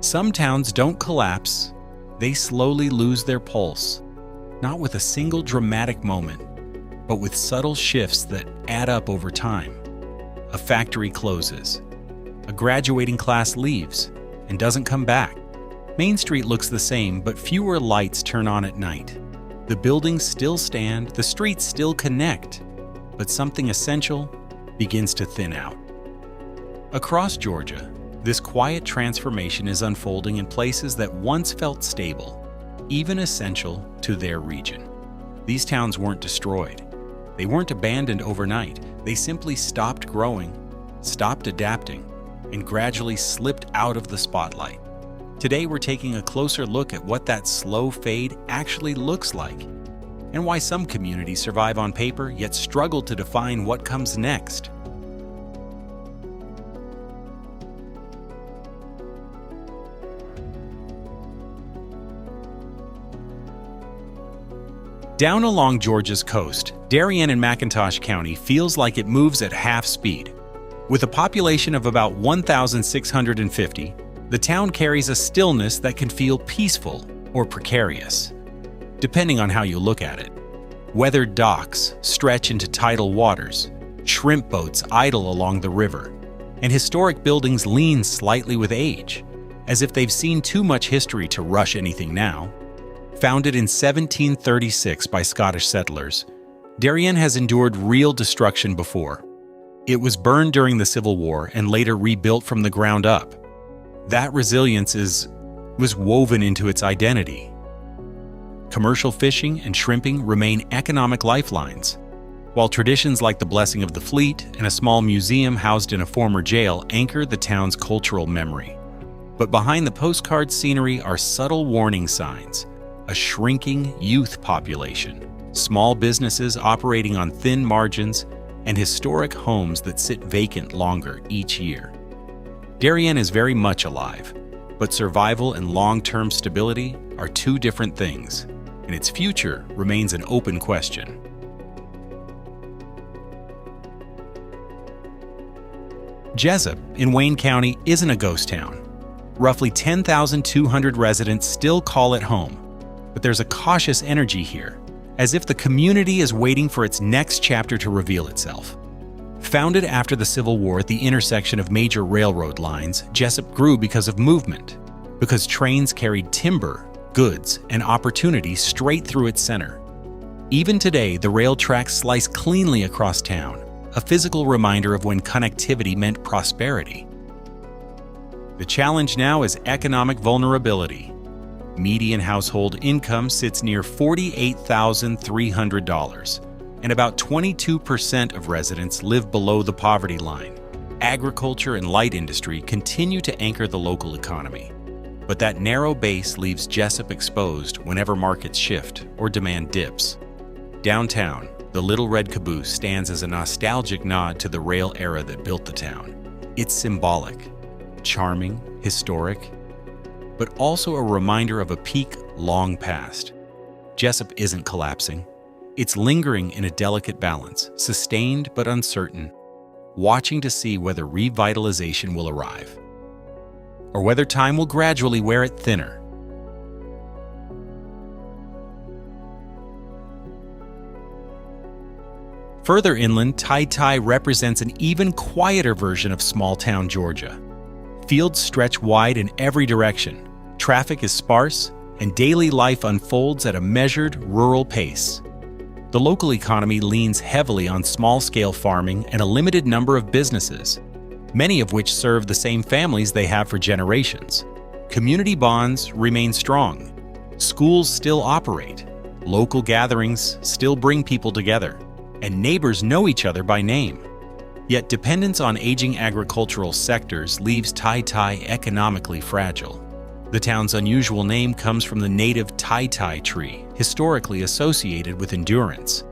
Some towns don't collapse, they slowly lose their pulse, not with a single dramatic moment, but with subtle shifts that add up over time. A factory closes, a graduating class leaves and doesn't come back. Main Street looks the same, but fewer lights turn on at night. The buildings still stand, the streets still connect, but something essential begins to thin out. Across Georgia, this quiet transformation is unfolding in places that once felt stable, even essential to their region. These towns weren't destroyed. They weren't abandoned overnight. They simply stopped growing, stopped adapting, and gradually slipped out of the spotlight. Today, we're taking a closer look at what that slow fade actually looks like, and why some communities survive on paper yet struggle to define what comes next. Down along Georgia's coast, Darien and McIntosh County feels like it moves at half speed. With a population of about 1,650, the town carries a stillness that can feel peaceful or precarious, depending on how you look at it. Weathered docks stretch into tidal waters, shrimp boats idle along the river, and historic buildings lean slightly with age, as if they've seen too much history to rush anything now. Founded in 1736 by Scottish settlers, Darien has endured real destruction before. It was burned during the Civil War and later rebuilt from the ground up. That resilience was woven into its identity. Commercial fishing and shrimping remain economic lifelines, while traditions like the blessing of the fleet and a small museum housed in a former jail anchor the town's cultural memory. But behind the postcard scenery are subtle warning signs: a shrinking youth population, small businesses operating on thin margins, and historic homes that sit vacant longer each year. Darien is very much alive, but survival and long-term stability are two different things, and its future remains an open question. Jessup in Wayne County isn't a ghost town. Roughly 10,200 residents still call it home, but there's a cautious energy here, as if the community is waiting for its next chapter to reveal itself. Founded after the Civil War at the intersection of major railroad lines, Jessup grew because of movement, because trains carried timber, goods, and opportunity straight through its center. Even today, the rail tracks slice cleanly across town, a physical reminder of when connectivity meant prosperity. The challenge now is economic vulnerability. Median household income sits near $48,300, and about 22% of residents live below the poverty line. Agriculture and light industry continue to anchor the local economy, but that narrow base leaves Jessup exposed whenever markets shift or demand dips. Downtown, the Little Red Caboose stands as a nostalgic nod to the rail era that built the town. It's symbolic, charming, historic, but also a reminder of a peak long past. Jessup isn't collapsing. It's lingering in a delicate balance, sustained but uncertain, watching to see whether revitalization will arrive, or whether time will gradually wear it thinner. Further inland, Tai represents an even quieter version of small-town Georgia. Fields stretch wide in every direction, traffic is sparse, and daily life unfolds at a measured, rural pace. The local economy leans heavily on small-scale farming and a limited number of businesses, many of which serve the same families they have for generations. Community bonds remain strong. Schools still operate. Local gatherings still bring people together, and neighbors know each other by name. Yet dependence on aging agricultural sectors leaves Tai economically fragile. The town's unusual name comes from the native Tai tree, historically associated with endurance.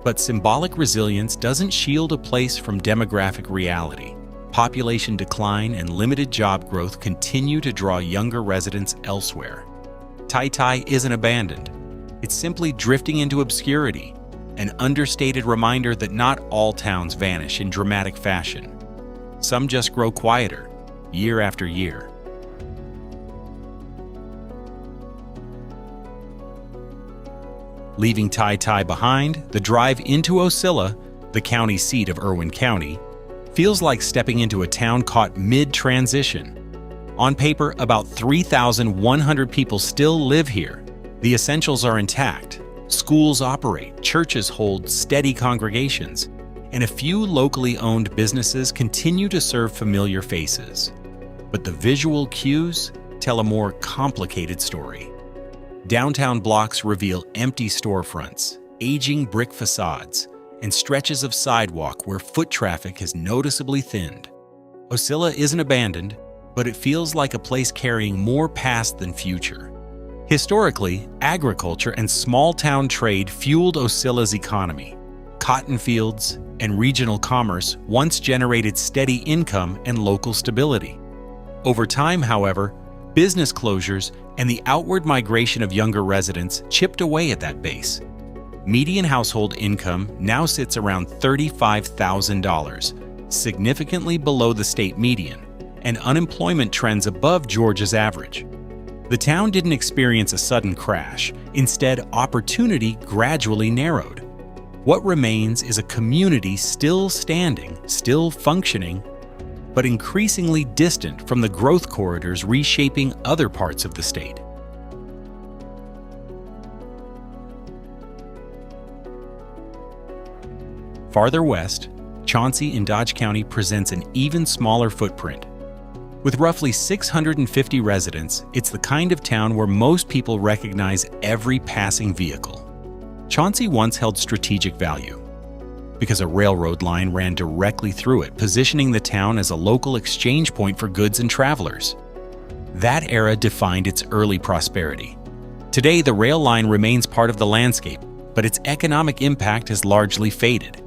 But symbolic resilience doesn't shield a place from demographic reality. Population decline and limited job growth continue to draw younger residents elsewhere. Tai isn't abandoned. It's simply drifting into obscurity, an understated reminder that not all towns vanish in dramatic fashion. Some just grow quieter, year after year. Leaving Tai Tai behind, the drive into Ocilla, the county seat of Irwin County, feels like stepping into a town caught mid-transition. On paper, about 3,100 people still live here. The essentials are intact. Schools operate, churches hold steady congregations, and a few locally owned businesses continue to serve familiar faces. But the visual cues tell a more complicated story. Downtown blocks reveal empty storefronts, aging brick facades, and stretches of sidewalk where foot traffic has noticeably thinned. Ocilla isn't abandoned, but it feels like a place carrying more past than future. Historically, agriculture and small-town trade fueled Ocilla's economy. Cotton fields and regional commerce once generated steady income and local stability. Over time, however, business closures and the outward migration of younger residents chipped away at that base. Median household income now sits around $35,000, significantly below the state median, and unemployment trends above Georgia's average. The town didn't experience a sudden crash. Instead, opportunity gradually narrowed. What remains is a community still standing, still functioning, but increasingly distant from the growth corridors reshaping other parts of the state. Farther west, Chauncey in Dodge County presents an even smaller footprint. With roughly 650 residents, it's the kind of town where most people recognize every passing vehicle. Chauncey once held strategic value because a railroad line ran directly through it, positioning the town as a local exchange point for goods and travelers. That era defined its early prosperity. Today, the rail line remains part of the landscape, but its economic impact has largely faded.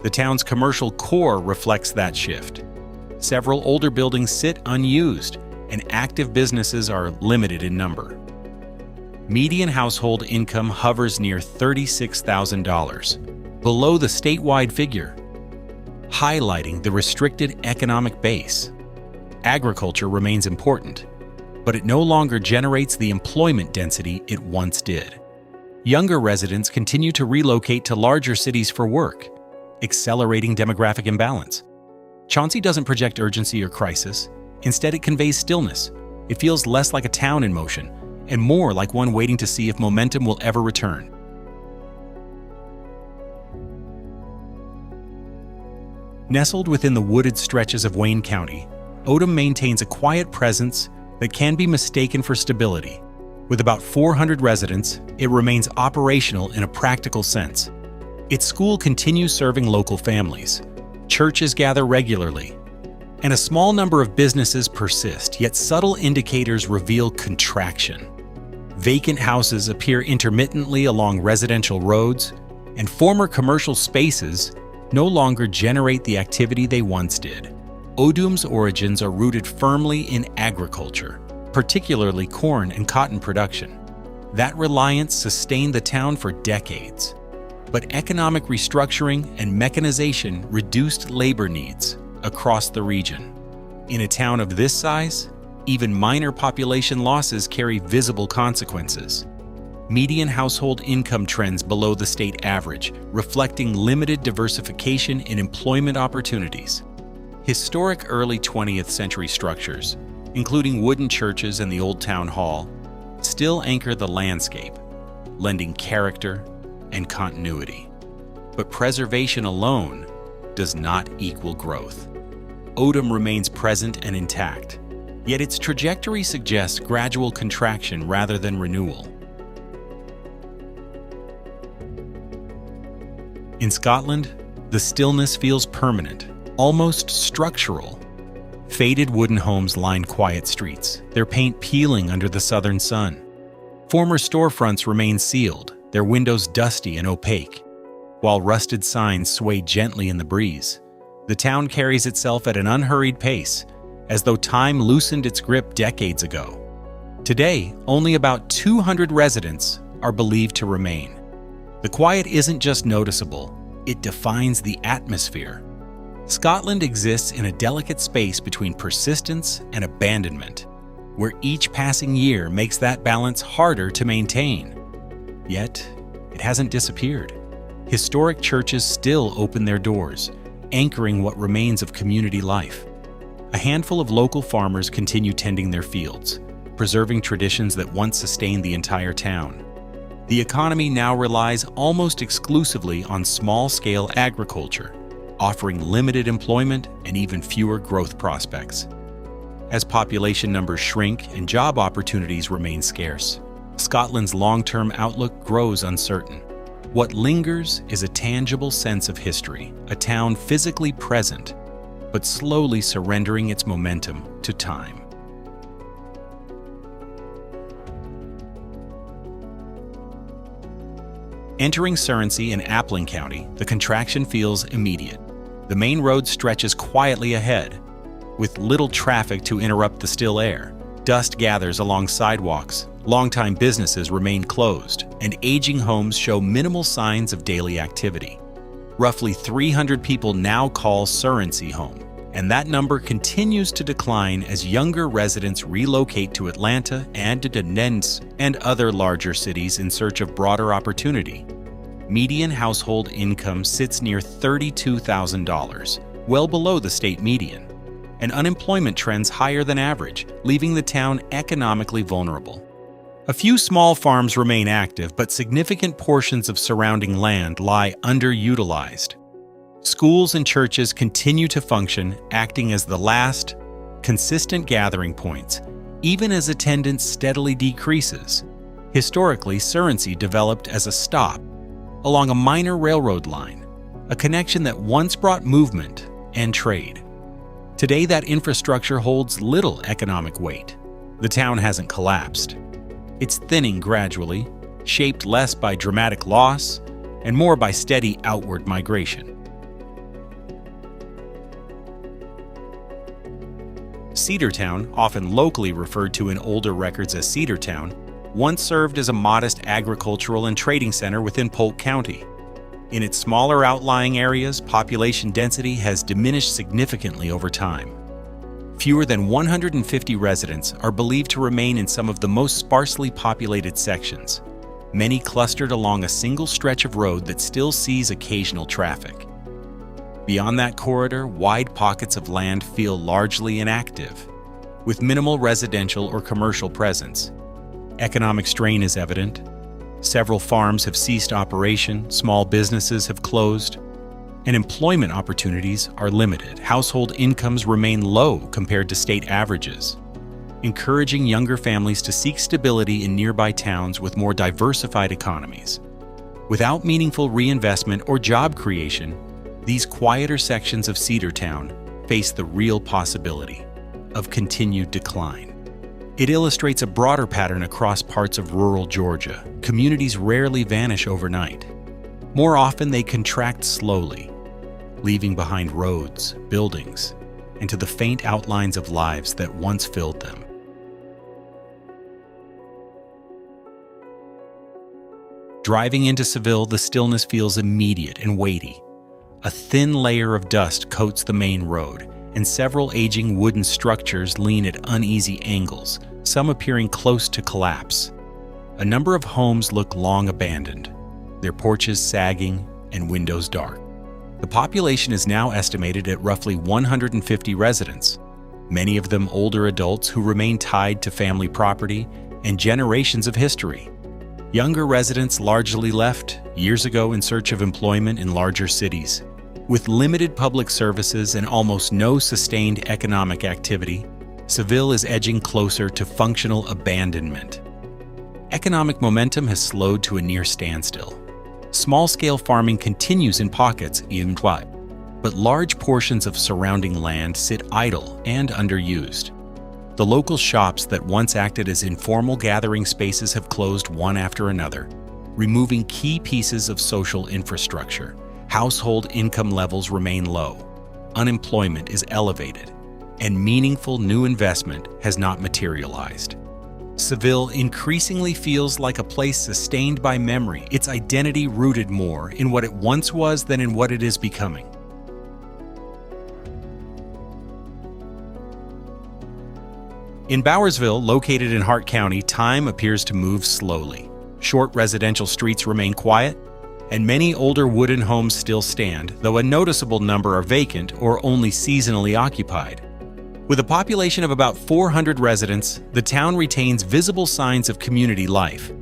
The town's commercial core reflects that shift. Several older buildings sit unused, and active businesses are limited in number. Median household income hovers near $36,000, below the statewide figure, highlighting the restricted economic base. Agriculture remains important, but it no longer generates the employment density it once did. Younger residents continue to relocate to larger cities for work, accelerating demographic imbalance. Chauncey doesn't project urgency or crisis. Instead, it conveys stillness. It feels less like a town in motion and more like one waiting to see if momentum will ever return. Nestled within the wooded stretches of Wayne County, Odom maintains a quiet presence that can be mistaken for stability. With about 400 residents, it remains operational in a practical sense. Its school continues serving local families. Churches gather regularly, and a small number of businesses persist, yet subtle indicators reveal contraction. Vacant houses appear intermittently along residential roads, and former commercial spaces no longer generate the activity they once did. Odom's origins are rooted firmly in agriculture, particularly corn and cotton production. That reliance sustained the town for decades. But economic restructuring and mechanization reduced labor needs across the region. In a town of this size, even minor population losses carry visible consequences. Median household income trends below the state average, reflecting limited diversification in employment opportunities. Historic early 20th century structures, including wooden churches and the Old Town Hall, still anchor the landscape, lending character and continuity. But preservation alone does not equal growth. Odom remains present and intact, yet its trajectory suggests gradual contraction rather than renewal. In Scotland, the stillness feels permanent, almost structural. Faded wooden homes line quiet streets, their paint peeling under the southern sun. Former storefronts remain sealed, their windows dusty and opaque. While rusted signs sway gently in the breeze, the town carries itself at an unhurried pace, as though time loosened its grip decades ago. Today, only about 200 residents are believed to remain. The quiet isn't just noticeable, it defines the atmosphere. Scotland exists in a delicate space between persistence and abandonment, where each passing year makes that balance harder to maintain. Yet, it hasn't disappeared. Historic churches still open their doors, anchoring what remains of community life. A handful of local farmers continue tending their fields, preserving traditions that once sustained the entire town. The economy now relies almost exclusively on small-scale agriculture, offering limited employment and even fewer growth prospects. As population numbers shrink and job opportunities remain scarce, Scotland's long-term outlook grows uncertain. What lingers is a tangible sense of history, a town physically present, but slowly surrendering its momentum to time. Entering Surrey in Appling County, the contraction feels immediate. The main road stretches quietly ahead, with little traffic to interrupt the still air. Dust gathers along sidewalks, longtime businesses remain closed, and aging homes show minimal signs of daily activity. Roughly 300 people now call Surrey home, and that number continues to decline as younger residents relocate to Atlanta and to Dunedin and other larger cities in search of broader opportunity. Median household income sits near $32,000, well below the state median, and unemployment trends higher than average, leaving the town economically vulnerable. A few small farms remain active, but significant portions of surrounding land lie underutilized. Schools and churches continue to function, acting as the last, consistent gathering points, even as attendance steadily decreases. Historically, Surrey developed as a stop along a minor railroad line, a connection that once brought movement and trade. Today, that infrastructure holds little economic weight. The town hasn't collapsed. It's thinning gradually, shaped less by dramatic loss and more by steady outward migration. Cedartown, often locally referred to in older records as Cedartown, once served as a modest agricultural and trading center within Polk County. In its smaller outlying areas, population density has diminished significantly over time. Fewer than 150 residents are believed to remain in some of the most sparsely populated sections, many clustered along a single stretch of road that still sees occasional traffic. Beyond that corridor, wide pockets of land feel largely inactive, with minimal residential or commercial presence. Economic strain is evident. Several farms have ceased operation, small businesses have closed, and employment opportunities are limited. Household incomes remain low compared to state averages, encouraging younger families to seek stability in nearby towns with more diversified economies. Without meaningful reinvestment or job creation, these quieter sections of Cedartown face the real possibility of continued decline. It illustrates a broader pattern across parts of rural Georgia. Communities rarely vanish overnight. More often, they contract slowly, leaving behind roads, buildings, and to the faint outlines of lives that once filled them. Driving into Seville, the stillness feels immediate and weighty. A thin layer of dust coats the main road, and several aging wooden structures lean at uneasy angles, some appearing close to collapse. A number of homes look long abandoned, their porches sagging and windows dark. The population is now estimated at roughly 150 residents, many of them older adults who remain tied to family property and generations of history. Younger residents largely left years ago in search of employment in larger cities. With limited public services and almost no sustained economic activity, Seville is edging closer to functional abandonment. Economic momentum has slowed to a near standstill. Small-scale farming continues in pockets, but large portions of surrounding land sit idle and underused. The local shops that once acted as informal gathering spaces have closed one after another, removing key pieces of social infrastructure. Household income levels remain low, unemployment is elevated, and meaningful new investment has not materialized. Seville increasingly feels like a place sustained by memory, its identity rooted more in what it once was than in what it is becoming. In Bowersville, located in Hart County, time appears to move slowly. Short residential streets remain quiet, and many older wooden homes still stand, though a noticeable number are vacant or only seasonally occupied. With a population of about 400 residents, the town retains visible signs of community life.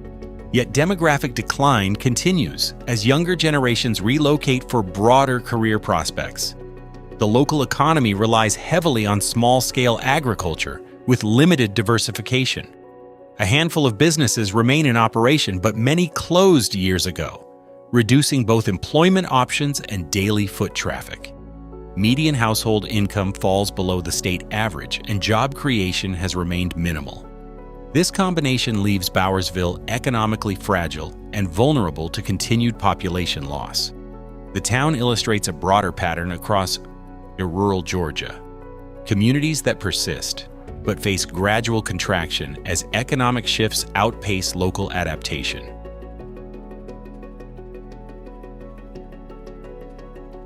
Yet demographic decline continues as younger generations relocate for broader career prospects. The local economy relies heavily on small-scale agriculture with limited diversification. A handful of businesses remain in operation, but many closed years ago, reducing both employment options and daily foot traffic. Median household income falls below the state average, and job creation has remained minimal. This combination leaves Bowersville economically fragile and vulnerable to continued population loss. The town illustrates a broader pattern across rural Georgia. Communities that persist, but face gradual contraction as economic shifts outpace local adaptation.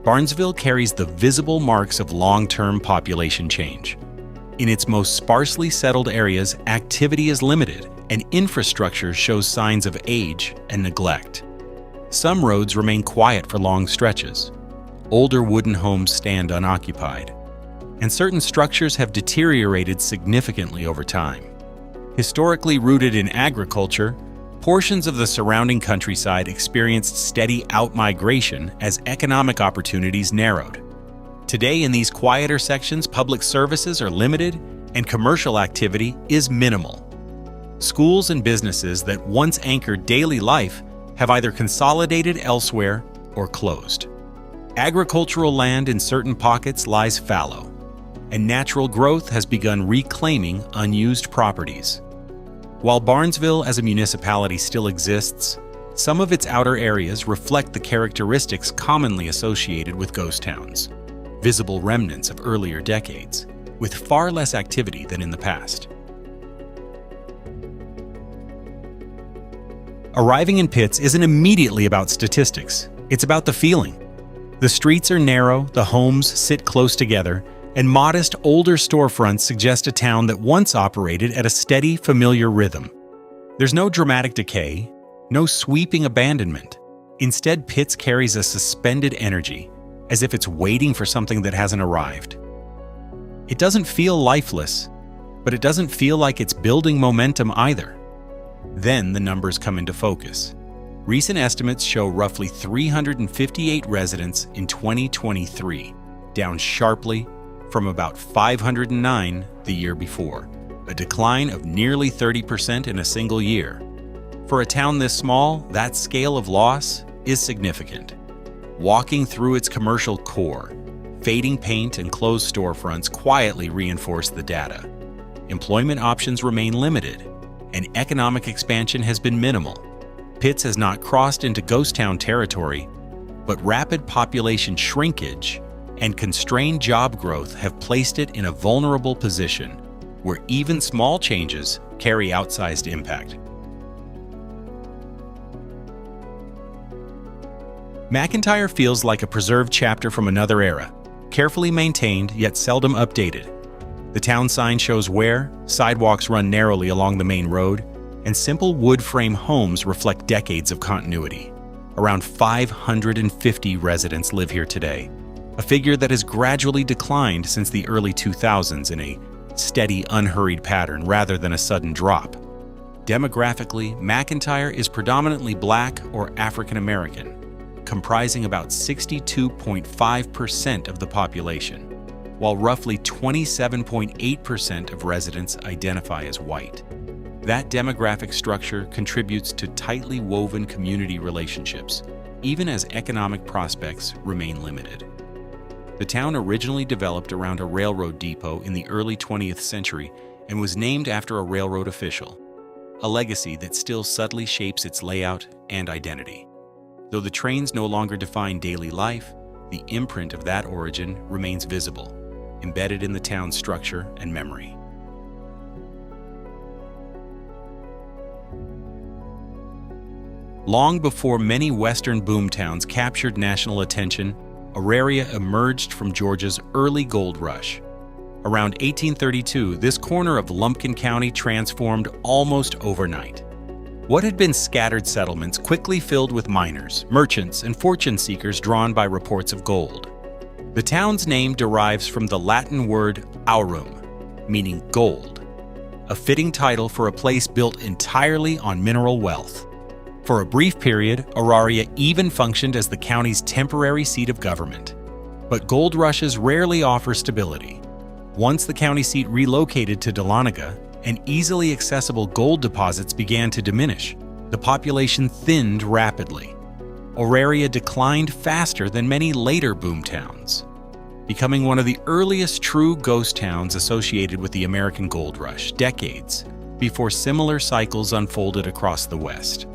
Barnesville carries the visible marks of long-term population change. In its most sparsely settled areas, activity is limited, and infrastructure shows signs of age and neglect. Some roads remain quiet for long stretches. Older wooden homes stand unoccupied, and certain structures have deteriorated significantly over time. Historically rooted in agriculture, portions of the surrounding countryside experienced steady outmigration as economic opportunities narrowed. Today, in these quieter sections, public services are limited and commercial activity is minimal. Schools and businesses that once anchored daily life have either consolidated elsewhere or closed. Agricultural land in certain pockets lies fallow, and natural growth has begun reclaiming unused properties. While Barnesville as a municipality still exists, some of its outer areas reflect the characteristics commonly associated with ghost towns, visible remnants of earlier decades, with far less activity than in the past. Arriving in Pitts isn't immediately about statistics, it's about the feeling. The streets are narrow, the homes sit close together, and modest, older storefronts suggest a town that once operated at a steady, familiar rhythm. There's no dramatic decay, no sweeping abandonment. Instead, Pitts carries a suspended energy, as if it's waiting for something that hasn't arrived. It doesn't feel lifeless, but it doesn't feel like it's building momentum either. Then the numbers come into focus. Recent estimates show roughly 358 residents in 2023, down sharply from about 509 the year before, a decline of nearly 30% in a single year. For a town this small, that scale of loss is significant. Walking through its commercial core, fading paint and closed storefronts quietly reinforce the data. Employment options remain limited, and economic expansion has been minimal. Pitts has not crossed into ghost town territory, but rapid population shrinkage and constrained job growth have placed it in a vulnerable position where even small changes carry outsized impact. McIntyre feels like a preserved chapter from another era, carefully maintained yet seldom updated. The town sign shows where, sidewalks run narrowly along the main road, and simple wood frame homes reflect decades of continuity. Around 550 residents live here today, a figure that has gradually declined since the early 2000s in a steady, unhurried pattern rather than a sudden drop. Demographically, McIntyre is predominantly Black or African American, comprising about 62.5% of the population, while roughly 27.8% of residents identify as white. That demographic structure contributes to tightly woven community relationships, even as economic prospects remain limited. The town originally developed around a railroad depot in the early 20th century and was named after a railroad official, a legacy that still subtly shapes its layout and identity. Though the trains no longer define daily life, the imprint of that origin remains visible, embedded in the town's structure and memory. Long before many Western boomtowns captured national attention, Auraria emerged from Georgia's early gold rush. Around 1832, this corner of Lumpkin County transformed almost overnight. What had been scattered settlements quickly filled with miners, merchants, and fortune seekers drawn by reports of gold. The town's name derives from the Latin word aurum, meaning gold, a fitting title for a place built entirely on mineral wealth. For a brief period, Auraria even functioned as the county's temporary seat of government. But gold rushes rarely offer stability. Once the county seat relocated to Dahlonega, and easily accessible gold deposits began to diminish, the population thinned rapidly. Auraria declined faster than many later boomtowns, becoming one of the earliest true ghost towns associated with the American Gold Rush, decades before similar cycles unfolded across the West.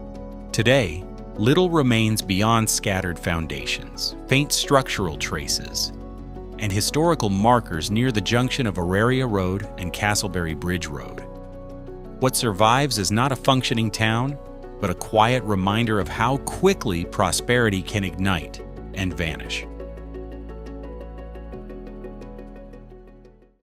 Today, little remains beyond scattered foundations, faint structural traces, and historical markers near the junction of Auraria Road and Castleberry Bridge Road. What survives is not a functioning town, but a quiet reminder of how quickly prosperity can ignite and vanish.